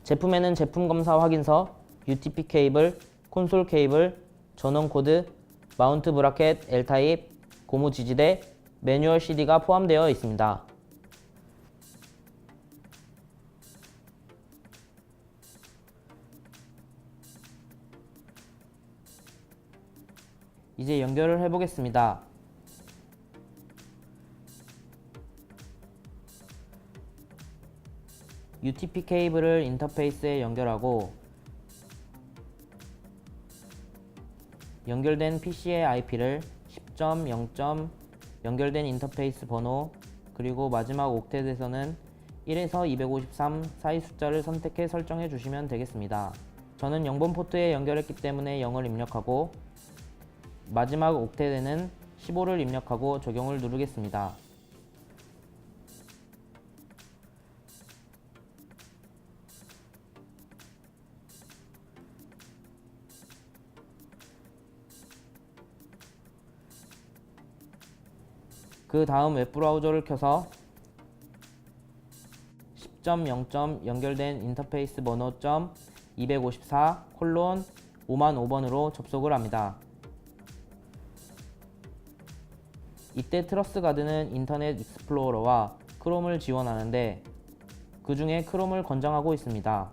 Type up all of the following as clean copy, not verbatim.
제품에는 제품 검사 확인서, UTP 케이블, 콘솔 케이블, 전원 코드, 마운트 브라켓 L타입, 고무 지지대, 매뉴얼 CD가 포함되어 있습니다. 이제 연결을 해보겠습니다. UTP 케이블을 인터페이스에 연결하고 연결된 PC의 IP를 10.0. 연결된 인터페이스 번호 그리고 마지막 옥텟에서는 1에서 253 사이 숫자를 선택해 설정해 주시면 되겠습니다. 저는 0번 포트에 연결했기 때문에 0을 입력하고 마지막 옥텟에는 15를 입력하고 적용을 누르겠습니다. 그 다음 웹브라우저를 켜서 10.0. 연결된 인터페이스 번호 .254:55000번으로 접속을 합니다. 이때 트러스가드는 인터넷 익스플로러와 크롬을 지원하는데 그 중에 크롬을 권장하고 있습니다.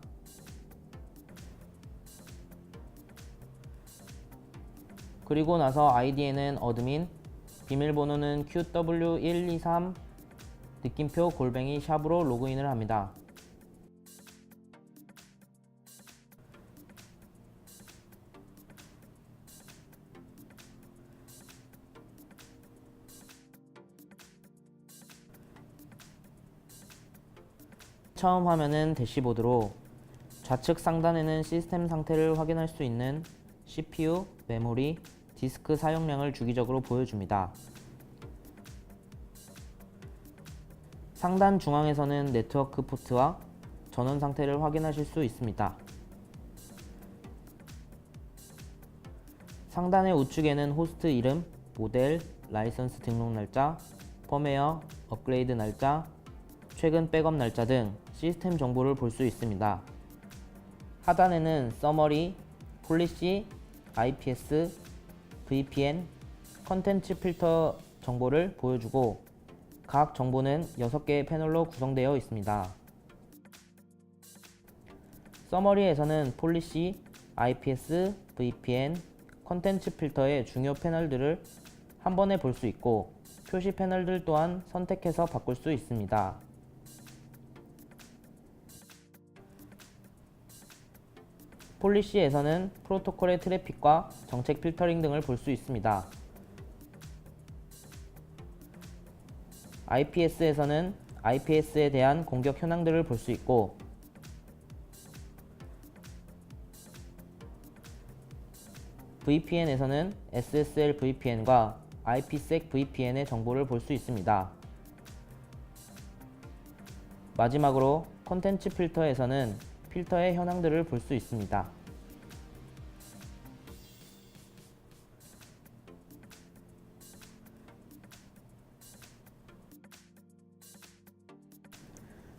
그리고 나서 아이디에는 어드민, 비밀번호는 QW123 느낌표 @ 샵으로 로그인을 합니다. 처음 화면은 대시보드로 좌측 상단에는 시스템 상태를 확인할 수 있는 CPU, 메모리, 디스크 사용량을 주기적으로 보여줍니다. 상단 중앙에서는 네트워크 포트와 전원 상태를 확인하실 수 있습니다. 상단의 우측에는 호스트 이름, 모델, 라이선스 등록 날짜, 펌웨어, 업그레이드 날짜, 최근 백업 날짜 등 시스템 정보를 볼 수 있습니다. 하단에는 서머리, 폴리시, IPS, VPN, 컨텐츠 필터 정보를 보여주고 각 정보는 6개의 패널로 구성되어 있습니다. 서머리에서는 폴리시, IPS, VPN, 컨텐츠 필터의 중요 패널들을 한 번에 볼 수 있고 표시 패널들 또한 선택해서 바꿀 수 있습니다. 폴리시에서는 프로토콜의 트래픽과 정책 필터링 등을 볼 수 있습니다. IPS에서는 IPS에 대한 공격 현황들을 볼 수 있고 VPN에서는 SSL VPN과 IPsec VPN의 정보를 볼 수 있습니다. 마지막으로 콘텐츠 필터에서는 필터의 현황들을 볼 수 있습니다.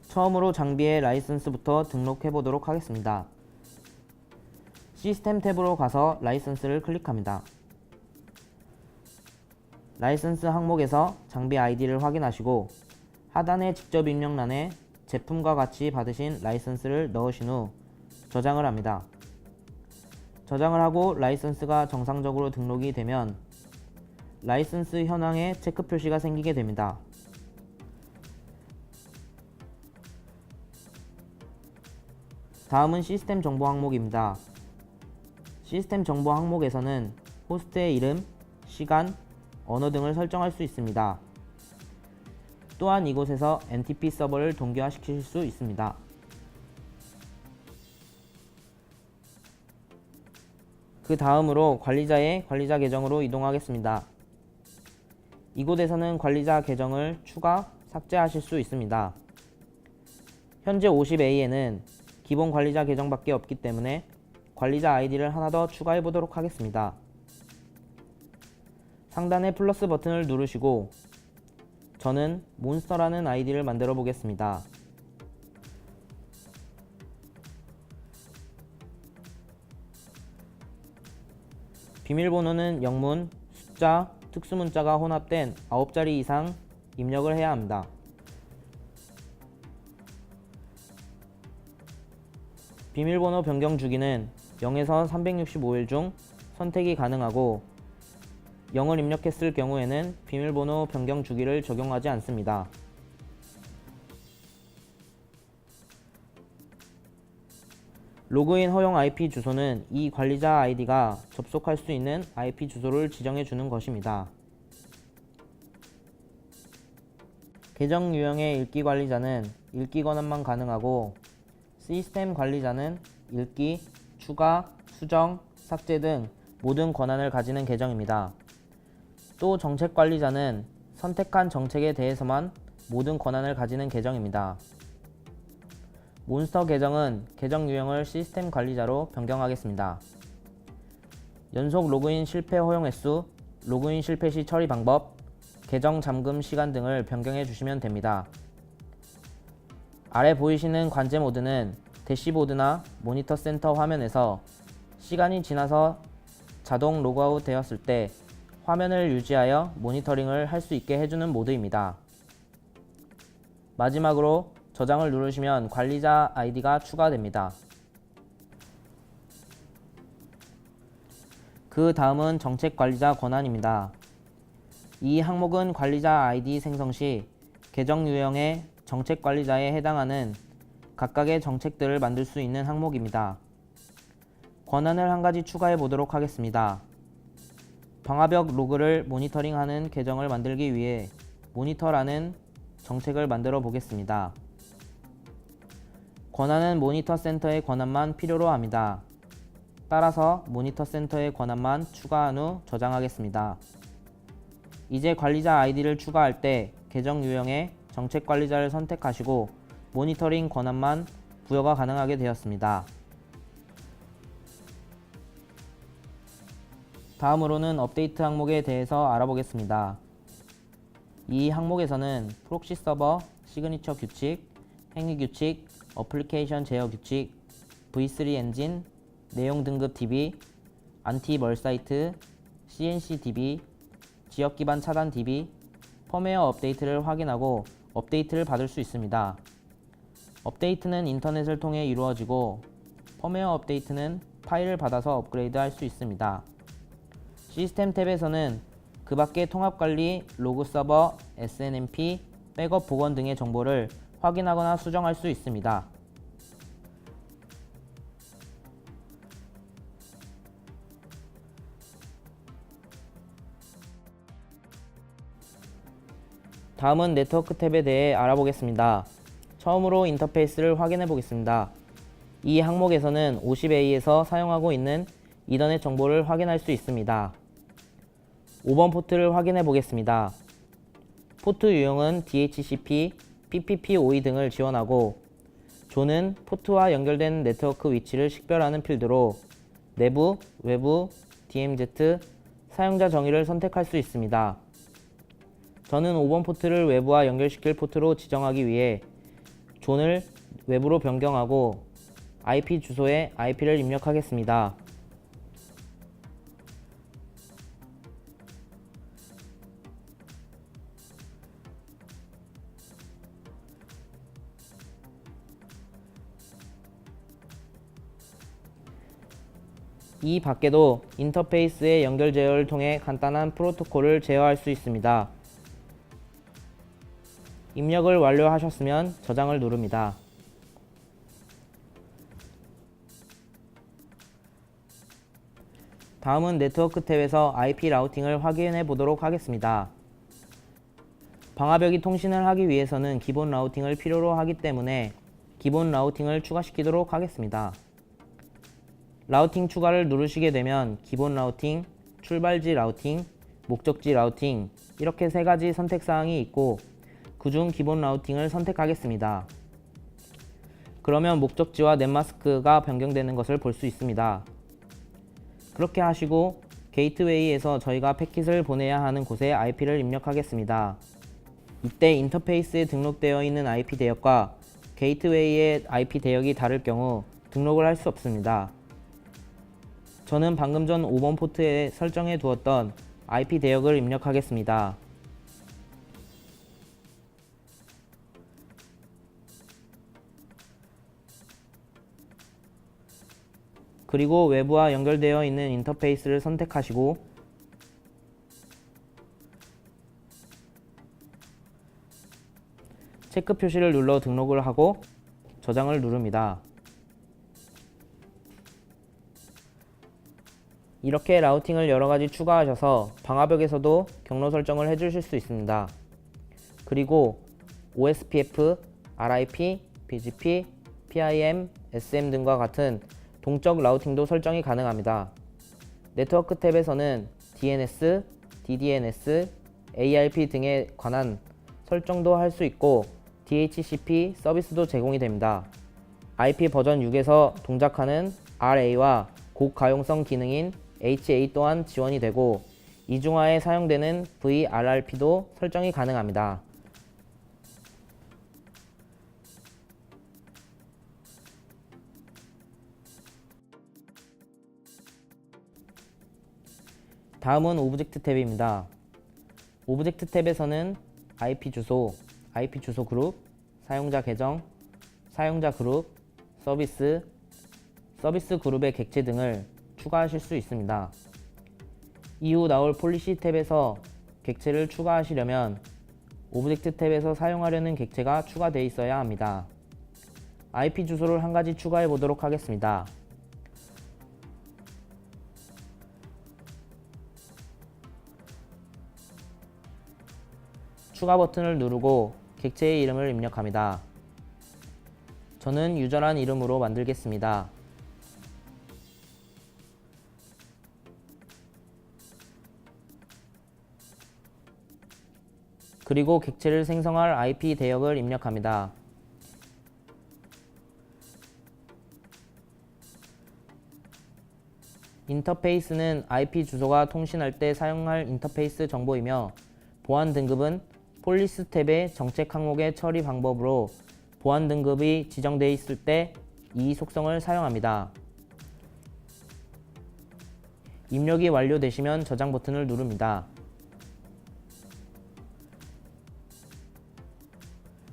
처음으로 장비의 라이선스부터 등록해 보도록 하겠습니다. 시스템 탭으로 가서 라이선스를 클릭합니다. 라이선스 항목에서 장비 아이디를 확인하시고 하단의 직접 입력란에 제품과 같이 받으신 라이선스를 넣으신 후 저장을 합니다. 저장을 하고 라이선스가 정상적으로 등록이 되면 라이선스 현황에 체크 표시가 생기게 됩니다. 다음은 시스템 정보 항목입니다. 시스템 정보 항목에서는 호스트의 이름, 시간, 언어 등을 설정할 수 있습니다. 또한 이곳에서 NTP 서버를 동기화시키실 수 있습니다. 그 다음으로 관리자의 관리자 계정으로 이동하겠습니다. 이곳에서는 관리자 계정을 추가, 삭제하실 수 있습니다. 현재 50A에는 기본 관리자 계정밖에 없기 때문에 관리자 아이디를 하나 더 추가해 보도록 하겠습니다. 상단의 플러스 버튼을 누르시고 저는 몬스터라는 아이디를 만들어 보겠습니다. 비밀번호는 영문, 숫자, 특수문자가 혼합된 9자리 이상 입력을 해야 합니다. 비밀번호 변경 주기는 0에서 365일 중 선택이 가능하고 0을 입력했을 경우에는 비밀번호 변경 주기를 적용하지 않습니다. 로그인 허용 IP 주소는 이 관리자 아이디가 접속할 수 있는 IP 주소를 지정해 주는 것입니다. 계정 유형의 읽기 관리자는 읽기 권한만 가능하고 시스템 관리자는 읽기, 추가, 수정, 삭제 등 모든 권한을 가지는 계정입니다. 또 정책 관리자는 선택한 정책에 대해서만 모든 권한을 가지는 계정입니다. 몬스터 계정은 계정 유형을 시스템 관리자로 변경하겠습니다. 연속 로그인 실패 허용 횟수, 로그인 실패 시 처리 방법, 계정 잠금 시간 등을 변경해 주시면 됩니다. 아래 보이시는 관제 모드는 대시보드나 모니터 센터 화면에서 시간이 지나서 자동 로그아웃 되었을 때 화면을 유지하여 모니터링을 할 수 있게 해주는 모드입니다. 마지막으로 저장을 누르시면 관리자 아이디가 추가됩니다. 그 다음은 정책 관리자 권한입니다. 이 항목은 관리자 아이디 생성 시 계정 유형의 정책 관리자에 해당하는 각각의 정책들을 만들 수 있는 항목입니다. 권한을 한 가지 추가해 보도록 하겠습니다. 방화벽 로그를 모니터링하는 계정을 만들기 위해 모니터라는 정책을 만들어 보겠습니다. 권한은 모니터 센터의 권한만 필요로 합니다. 따라서 모니터 센터의 권한만 추가한 후 저장하겠습니다. 이제 관리자 아이디를 추가할 때 계정 유형의 정책 관리자를 선택하시고 모니터링 권한만 부여가 가능하게 되었습니다. 다음으로는 업데이트 항목에 대해서 알아보겠습니다. 이 항목에서는 프록시 서버, 시그니처 규칙, 행위 규칙, 어플리케이션 제어 규칙, V3 엔진, 내용 등급 DB, 안티 멀 사이트, CNC DB, 지역 기반 차단 DB, 펌웨어 업데이트를 확인하고 업데이트를 받을 수 있습니다. 업데이트는 인터넷을 통해 이루어지고 펌웨어 업데이트는 파일을 받아서 업그레이드 할 수 있습니다. 시스템 탭에서는 그 밖의 통합관리, 로그 서버, SNMP, 백업 복원 등의 정보를 확인하거나 수정할 수 있습니다. 다음은 네트워크 탭에 대해 알아보겠습니다. 처음으로 인터페이스를 확인해 보겠습니다. 이 항목에서는 50A에서 사용하고 있는 이더넷 정보를 확인할 수 있습니다. 5번 포트를 확인해 보겠습니다. 포트 유형은 DHCP, PPPoE 등을 지원하고 존은 포트와 연결된 네트워크 위치를 식별하는 필드로 내부, 외부, DMZ, 사용자 정의를 선택할 수 있습니다. 저는 5번 포트를 외부와 연결시킬 포트로 지정하기 위해 존을 외부로 변경하고 IP 주소에 IP를 입력하겠습니다. 이 밖에도 인터페이스의 연결 제어를 통해 간단한 프로토콜을 제어할 수 있습니다. 입력을 완료하셨으면 저장을 누릅니다. 다음은 네트워크 탭에서 IP 라우팅을 확인해 보도록 하겠습니다. 방화벽이 통신을 하기 위해서는 기본 라우팅을 필요로 하기 때문에 기본 라우팅을 추가시키도록 하겠습니다. 라우팅 추가를 누르시게 되면 기본 라우팅, 출발지 라우팅, 목적지 라우팅 이렇게 세 가지 선택사항이 있고 그중 기본 라우팅을 선택하겠습니다. 그러면 목적지와 넷마스크가 변경되는 것을 볼 수 있습니다. 그렇게 하시고 게이트웨이에서 저희가 패킷을 보내야 하는 곳에 IP를 입력하겠습니다. 이때 인터페이스에 등록되어 있는 IP 대역과 게이트웨이의 IP 대역이 다를 경우 등록을 할 수 없습니다. 저는 방금 전 5번 포트에 설정해 두었던 IP 대역을 입력하겠습니다. 그리고 외부와 연결되어 있는 인터페이스를 선택하시고 체크 표시를 눌러 등록을 하고 저장을 누릅니다. 이렇게 라우팅을 여러가지 추가하셔서 방화벽에서도 경로 설정을 해주실 수 있습니다. 그리고 OSPF, RIP, BGP, PIM, SM 등과 같은 동적 라우팅도 설정이 가능합니다. 네트워크 탭에서는 DNS, DDNS, ARP 등에 관한 설정도 할 수 있고 DHCP 서비스도 제공이 됩니다. IP 버전 6에서 동작하는 RA와 고가용성 기능인 HA 또한 지원이 되고 이중화에 사용되는 VRRP도 설정이 가능합니다. 다음은 오브젝트 탭입니다. 오브젝트 탭에서는 IP 주소, IP 주소 그룹, 사용자 계정, 사용자 그룹, 서비스, 서비스 그룹의 객체 등을 추가하실 수 있습니다. 이후 나올 폴리시 탭에서 객체를 추가하시려면 오브젝트 탭에서 사용하려는 객체가 추가되어 있어야 합니다. IP 주소를 한 가지 추가해 보도록 하겠습니다. 추가 버튼을 누르고 객체의 이름을 입력합니다. 저는 유저란 이름으로 만들겠습니다. 그리고 객체를 생성할 IP 대역을 입력합니다. 인터페이스는 IP 주소가 통신할 때 사용할 인터페이스 정보이며 보안 등급은 폴리스 탭의 정책 항목의 처리 방법으로 보안 등급이 지정되어 있을 때 이 속성을 사용합니다. 입력이 완료되시면 저장 버튼을 누릅니다.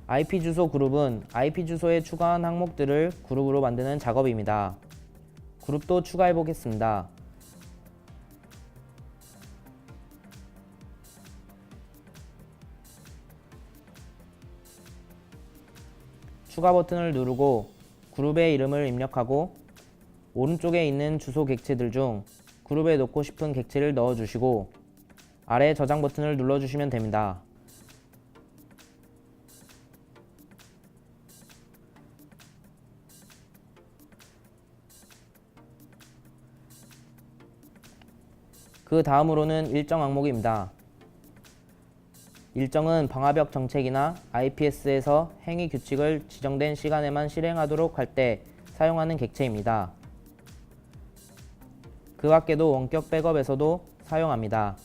IP 주소 그룹은 IP 주소에 추가한 항목들을 그룹으로 만드는 작업입니다. 그룹도 추가해 보겠습니다. 추가 버튼을 누르고 그룹의 이름을 입력하고 오른쪽에 있는 주소 객체들 중 그룹에 넣고 싶은 객체를 넣어주시고 아래 저장 버튼을 눌러주시면 됩니다. 그 다음으로는 일정 항목입니다. 일정은 방화벽 정책이나 IPS에서 행위 규칙을 지정된 시간에만 실행하도록 할 때 사용하는 객체입니다. 그 밖에도 원격 백업에서도 사용합니다.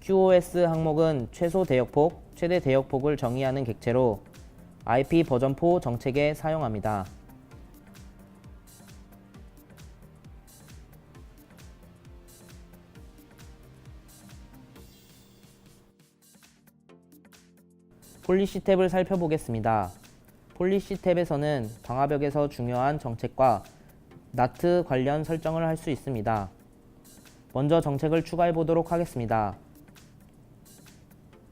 QoS 항목은 최소 대역폭, 최대 대역폭을 정의하는 객체로 IP 버전포 정책에 사용합니다. 폴리시 탭을 살펴보겠습니다. 폴리시 탭에서는 방화벽에서 중요한 정책과 NAT 관련 설정을 할 수 있습니다. 먼저 정책을 추가해 보도록 하겠습니다.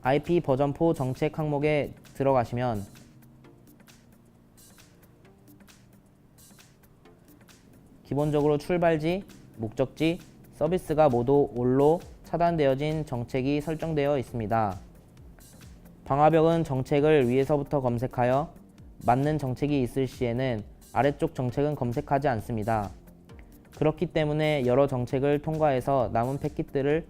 IP 버전포 정책 항목에 들어가시면 기본적으로 출발지, 목적지, 서비스가 모두 올로 차단되어진 정책이 설정되어 있습니다. 방화벽은 정책을 위에서부터 검색하여 맞는 정책이 있을 시에는 아래쪽 정책은 검색하지 않습니다. 그렇기 때문에 여러 정책을 통과해서 남은 패킷들을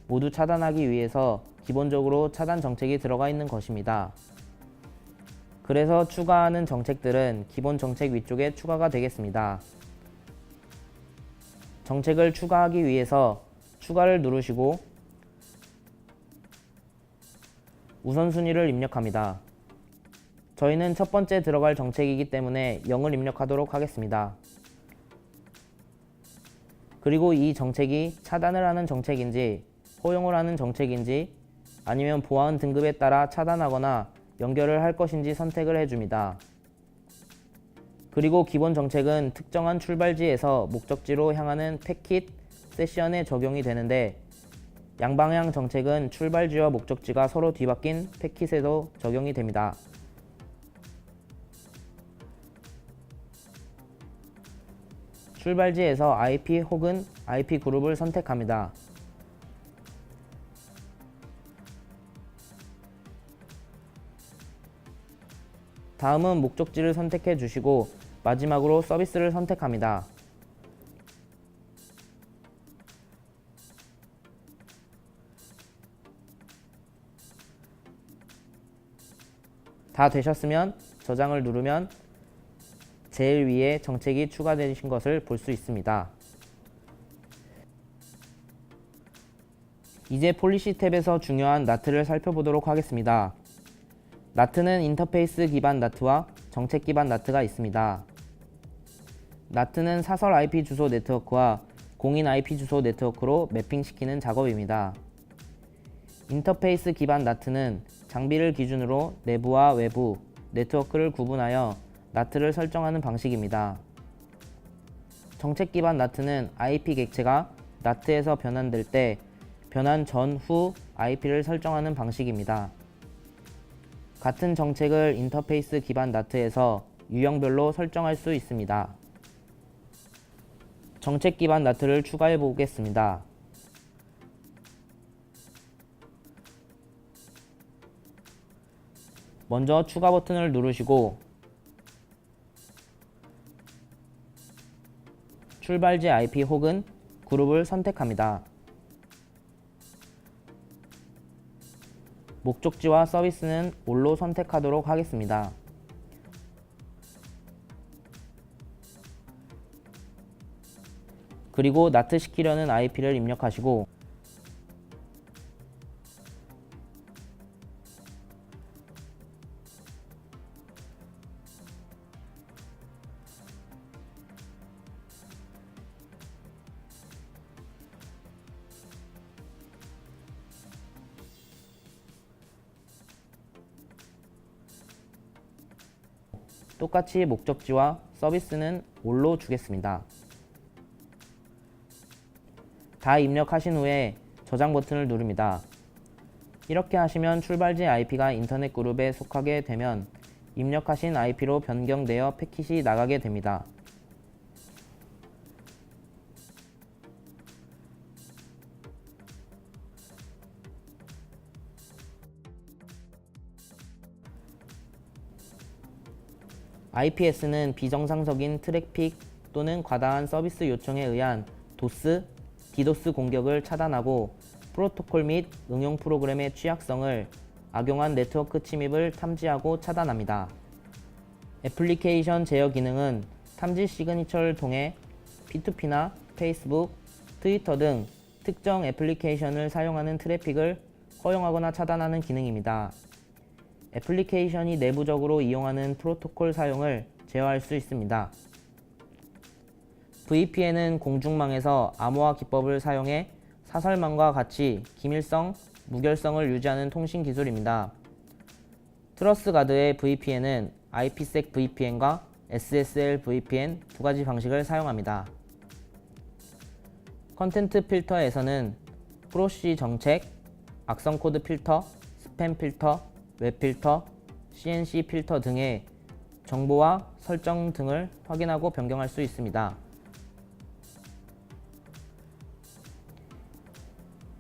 모두 차단하기 위해서 기본적으로 차단 정책이 들어가 있는 것입니다. 그래서 추가하는 정책들은 기본 정책 위쪽에 추가가 되겠습니다. 정책을 추가하기 위해서 추가를 누르시고 우선순위를 입력합니다. 저희는 첫 번째 들어갈 정책이기 때문에 0을 입력하도록 하겠습니다. 그리고 이 정책이 차단을 하는 정책인지 허용을 하는 정책인지 아니면 보안 등급에 따라 차단하거나 연결을 할 것인지 선택을 해줍니다. 그리고 기본 정책은 특정한 출발지에서 목적지로 향하는 패킷 세션에 적용이 되는데 양방향 정책은 출발지와 목적지가 서로 뒤바뀐 패킷에도 적용이 됩니다. 출발지에서 IP 혹은 IP 그룹을 선택합니다. 다음은 목적지를 선택해 주시고 마지막으로 서비스를 선택합니다. 다 되셨으면 저장을 누르면 제일 위에 정책이 추가되신 것을 볼 수 있습니다. 이제 폴리시 탭에서 중요한 나트를 살펴보도록 하겠습니다. 나트는 인터페이스 기반 나트와 정책 기반 나트가 있습니다. 나트는 사설 IP 주소 네트워크와 공인 IP 주소 네트워크로 매핑시키는 작업입니다. 인터페이스 기반 나트는 장비를 기준으로 내부와 외부, 네트워크를 구분하여 나트를 설정하는 방식입니다. 정책 기반 나트는 IP 객체가 나트에서 변환될 때 변환 전, 후 IP를 설정하는 방식입니다. 같은 정책을 인터페이스 기반 나트에서 유형별로 설정할 수 있습니다. 정책 기반 나트를 추가해 보겠습니다. 먼저 추가 버튼을 누르시고 출발지 IP 혹은 그룹을 선택합니다. 목적지와 서비스는 all로 선택하도록 하겠습니다. 그리고 나트 시키려는 IP를 입력하시고 똑같이 목적지와 서비스는 all로 주겠습니다. 다 입력하신 후에 저장 버튼을 누릅니다. 이렇게 하시면 출발지 IP가 인터넷 그룹에 속하게 되면 입력하신 IP로 변경되어 패킷이 나가게 됩니다. IPS는 비정상적인 트래픽 또는 과다한 서비스 요청에 의한 도스, 디도스 공격을 차단하고 프로토콜 및 응용 프로그램의 취약성을 악용한 네트워크 침입을 탐지하고 차단합니다. 애플리케이션 제어 기능은 탐지 시그니처를 통해 P2P나 페이스북, 트위터 등 특정 애플리케이션을 사용하는 트래픽을 허용하거나 차단하는 기능입니다. 애플리케이션이 내부적으로 이용하는 프로토콜 사용을 제어할 수 있습니다. VPN은 공중망에서 암호화 기법을 사용해 사설망과 같이 기밀성, 무결성을 유지하는 통신 기술입니다. 트러스가드의 VPN은 IPsec VPN과 SSL VPN 두 가지 방식을 사용합니다. 컨텐트 필터에서는 프로시 정책, 악성 코드 필터, 스팸 필터, 웹 필터, CNC 필터 등의 정보와 설정 등을 확인하고 변경할 수 있습니다.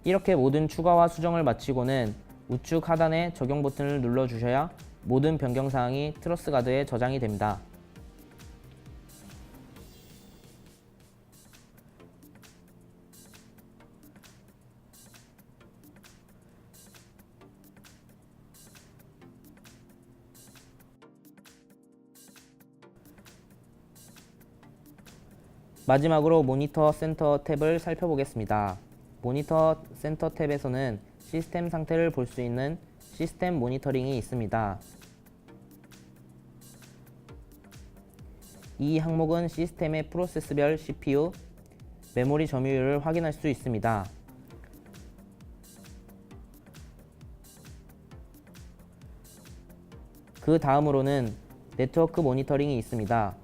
이렇게 모든 추가와 수정을 마치고는 우측 하단의 적용 버튼을 눌러주셔야 모든 변경사항이 트러스가드에 저장이 됩니다. 마지막으로 모니터 센터 탭을 살펴보겠습니다. 모니터 센터 탭에서는 시스템 상태를 볼 수 있는 시스템 모니터링이 있습니다. 이 항목은 시스템의 프로세스별 CPU, 메모리 점유율을 확인할 수 있습니다. 그 다음으로는 네트워크 모니터링이 있습니다.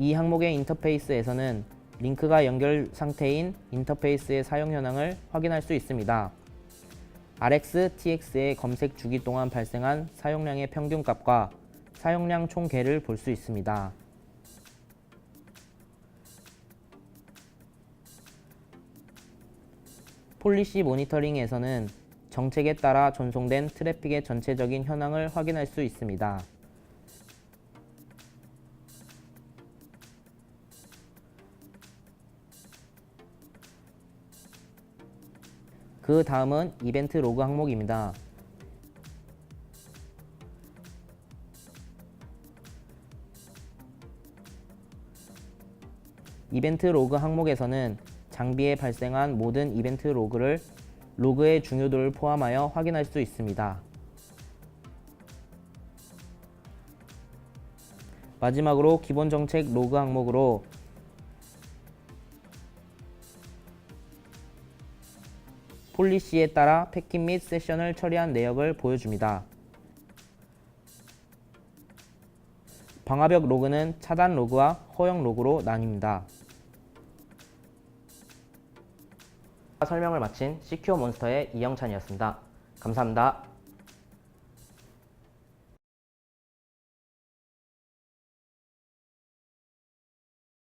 이 항목의 인터페이스에서는 링크가 연결 상태인 인터페이스의 사용 현황을 확인할 수 있습니다. RX, TX의 검색 주기 동안 발생한 사용량의 평균값과 사용량 총계를 볼 수 있습니다. 폴리시 모니터링에서는 정책에 따라 전송된 트래픽의 전체적인 현황을 확인할 수 있습니다. 그 다음은 이벤트 로그 항목입니다. 이벤트 로그 항목에서는 장비에 발생한 모든 이벤트 로그를 로그의 중요도를 포함하여 확인할 수 있습니다. 마지막으로 기본 정책 로그 항목으로 폴리시에 따라 패킷 및 세션을 처리한 내역을 보여줍니다. 방화벽 로그는 차단 로그와 허용 로그로 나뉩니다. 설명을 마친 시큐어 몬스터의 이영찬이었습니다. 감사합니다.